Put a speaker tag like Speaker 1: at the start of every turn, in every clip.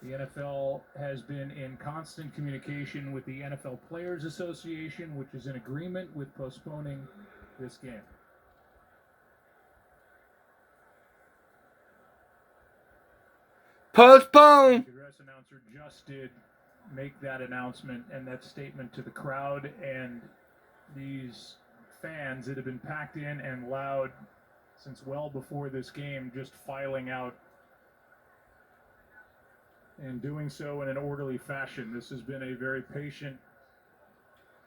Speaker 1: The NFL has been in constant communication with the NFL Players Association, which is in agreement with postponing this game.
Speaker 2: Postpone.
Speaker 1: The address announcer just did make that announcement and that statement to the crowd, and these fans that have been packed in and loud since well before this game just filing out and doing so in an orderly fashion. This has been a very patient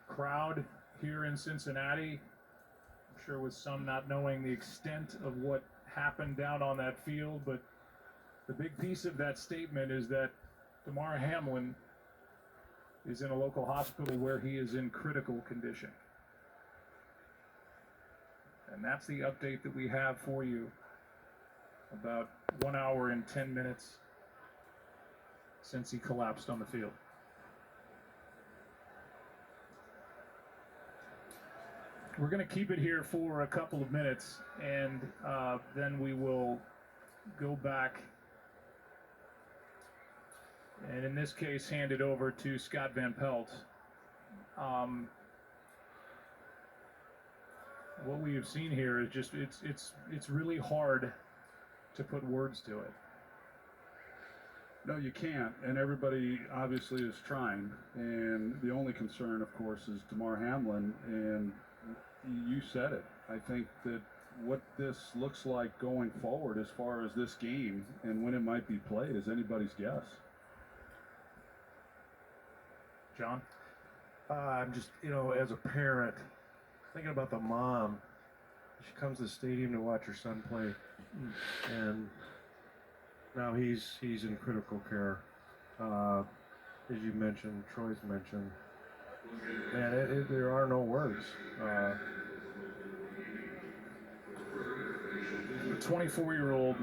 Speaker 1: crowd here in Cincinnati. I'm sure with some not knowing the extent of what happened down on that field, but the big piece of that statement is that Damar Hamlin is in a local hospital where he is in critical condition. And that's the update that we have for you about 1 hour and 10 minutes since he collapsed on the field. We're going to keep it here for a couple of minutes, and then we will go back and in this case hand it over to Scott Van Pelt. What we have seen here is just it's really hard to put words to it.
Speaker 3: No, you can't, and everybody obviously is trying, and the only concern, of course, is Damar Hamlin, and you said it. I think that what this looks like going forward as far as this game and when it might be played is anybody's guess.
Speaker 1: John?
Speaker 4: I'm just, as a parent, thinking about the mom. She comes to the stadium to watch her son play, and now he's in critical care. As you mentioned, Troy's mentioned, man, there are no words.
Speaker 1: The 24-year-old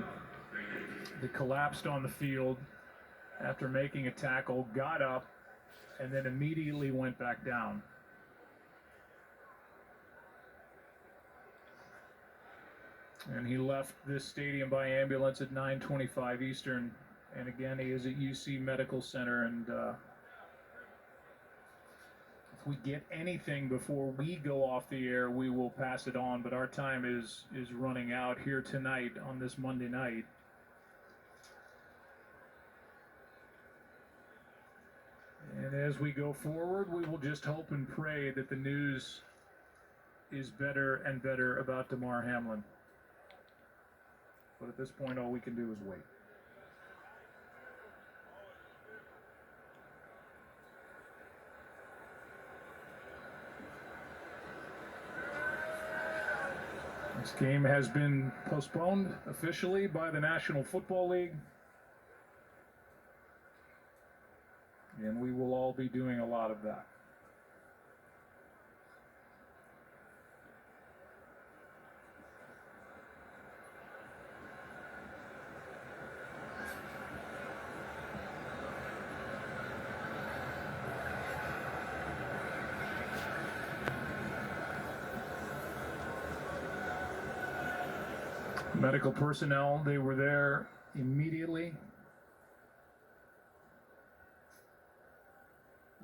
Speaker 1: that collapsed on the field after making a tackle, got up, and then immediately went back down. And he left this stadium by ambulance at 9:25 Eastern. And again, he is at UC Medical Center. And if we get anything before we go off the air, we will pass it on. But our time is running out here tonight on this Monday night. And as we go forward, we will just hope and pray that the news is better and better about Damar Hamlin. But at this point, all we can do is wait. This game has been postponed officially by the National Football League. And we will all be doing a lot of that. Medical personnel, they were there immediately.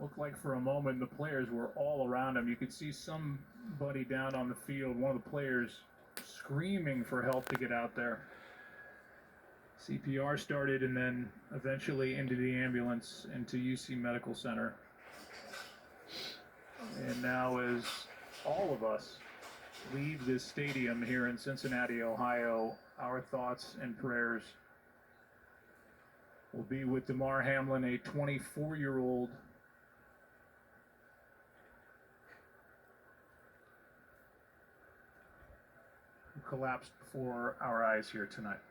Speaker 1: Looked like for a moment the players were all around him. You could see somebody down on the field, one of the players, screaming for help to get out there. CPR started and then eventually into the ambulance into UC Medical Center. And now as all of us leave this stadium here in Cincinnati, Ohio, our thoughts and prayers will be with Damar Hamlin, a 24-year-old who collapsed before our eyes here tonight.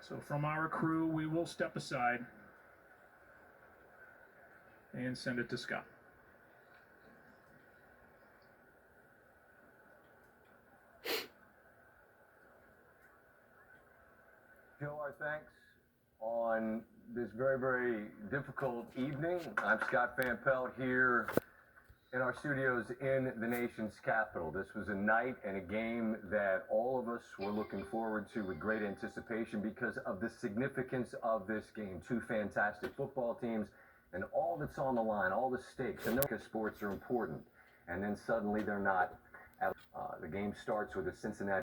Speaker 1: So from our crew, we will step aside and send it to Scott.
Speaker 5: Joe, our thanks on this very, very difficult evening. I'm Scott Van Pelt here in our studios in the nation's capital. This was a night and a game that all of us were looking forward to with great anticipation because of the significance of this game. Two fantastic football teams and all that's on the line, all the stakes. And because sports are important, and then suddenly they're not. The game starts with a Cincinnati